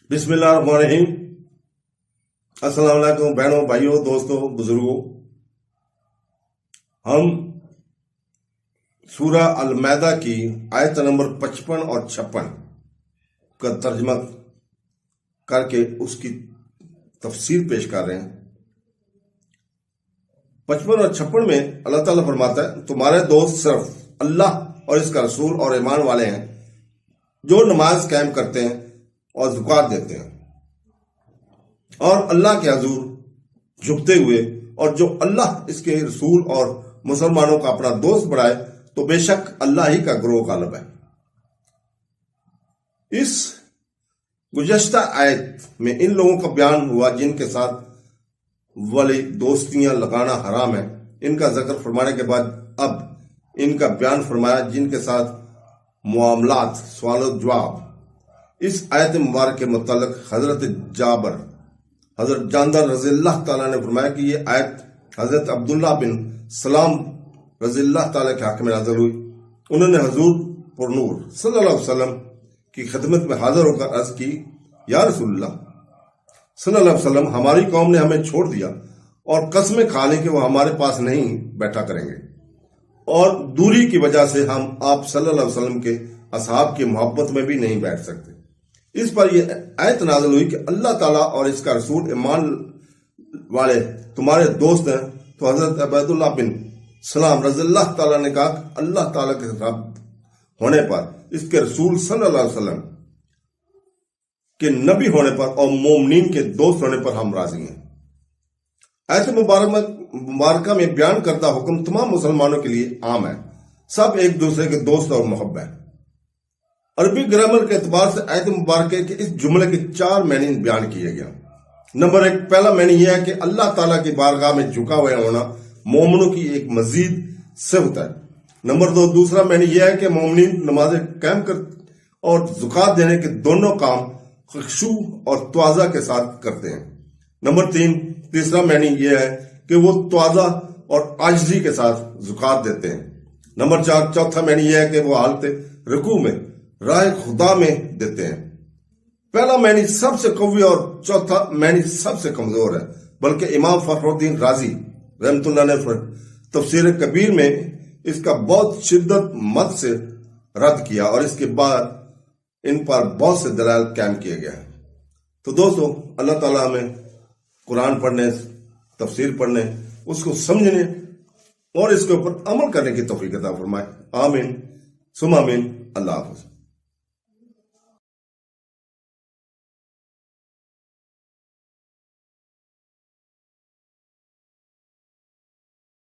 بسم اللہ الرحمن الرحیم۔ السلام علیکم بہنوں، بھائیوں، دوستوں، بزرگوں۔ ہم سورہ المائدہ کی آیت نمبر 55 اور 56 کا ترجمہ کر کے اس کی تفسیر پیش کر رہے ہیں۔ 55 اور 56 میں اللہ تعالیٰ فرماتا ہے، تمہارے دوست صرف اللہ اور اس کا رسول اور ایمان والے ہیں جو نماز قائم کرتے ہیں اور زکوٰۃ دیتے ہیں اور اللہ کے حضور جھکتے ہوئے، اور جو اللہ اس کے رسول اور مسلمانوں کا اپنا دوست بنائے تو بے شک اللہ ہی کا گروہ غالب ہے۔ اس گزشتہ آیت میں ان لوگوں کا بیان ہوا جن کے ساتھ والی دوستیاں لگانا حرام ہے۔ ان کا ذکر فرمانے کے بعد اب ان کا بیان فرمایا جن کے ساتھ معاملات، سوال و جواب۔ اس آیت مبارک کے متعلق حضرت جابر رضی اللہ تعالیٰ نے فرمایا کہ یہ آیت حضرت عبداللہ بن سلام رضی اللہ تعالیٰ کے حق میں نازل ہوئی۔ انہوں نے حضور پر نور صلی اللہ علیہ وسلم کی خدمت میں حاضر ہو کر عرض کی، یا رسول اللہ صلی اللہ علیہ وسلم، ہماری قوم نے ہمیں چھوڑ دیا اور قسمیں کھا لیں کہ وہ ہمارے پاس نہیں بیٹھا کریں گے، اور دوری کی وجہ سے ہم آپ صلی اللہ علیہ وسلم کے اصحاب کی محبت میں بھی نہیں بیٹھ سکتے۔ اس پر یہ آیت نازل ہوئی کہ اللہ تعالیٰ اور اس کا رسول ایمان والے تمہارے دوست ہیں۔ تو حضرت عبیداللہ بن سلام رضی اللہ تعالیٰ نے کہا کہ اللہ تعالیٰ کے رب ہونے پر، اس کے رسول صلی اللہ علیہ وسلم کے نبی ہونے پر اور مومنین کے دوست ہونے پر ہم راضی ہیں۔ آیت مبارکہ میں بیان کردہ حکم تمام مسلمانوں کے لیے عام ہے، سب ایک دوسرے کے دوست اور محب ہیں۔ عربی گرامر کے اعتبار سے آیت مبارکہ کے اس جملے کے 4 معنی بیان کیے گئے۔ نمبر 1، پہلا معنی یہ ہے کہ اللہ تعالیٰ کی بارگاہ میں جھکا ہوا ہونا مومنوں کی ایک مزید صفت ہے۔ نمبر 2، دوسرا معنی یہ ہے کہ مومنین نمازیں قائم کر اور زکوٰۃ دینے کے دونوں کام خشوع اور تواضع کے ساتھ کرتے ہیں۔ نمبر 3، تیسرا معنی یہ ہے کہ وہ تواضع اور عاجزی کے ساتھ زکوٰۃ دیتے ہیں۔ نمبر 4، چوتھا معنی یہ ہے کہ وہ حالت رکوع میں راہ خدا میں دیتے ہیں۔ پہلا معنی سب سے قوی اور چوتھا معنی سب سے کمزور ہے، بلکہ امام فخر الدین رازی رحمۃ اللہ نے تفسیر کبیر میں اس کا بہت شدت مت سے رد کیا، اور اس کے بعد ان پر بہت سے دلائل قائم کیے گئے ہیں۔ تو دوستو، اللہ تعالیٰ ہمیں قرآن پڑھنے، تفسیر پڑھنے، اس کو سمجھنے اور اس کے اوپر عمل کرنے کی توفیق عطا فرمائے۔ آمین ثم آمین۔ اللہ حافظ۔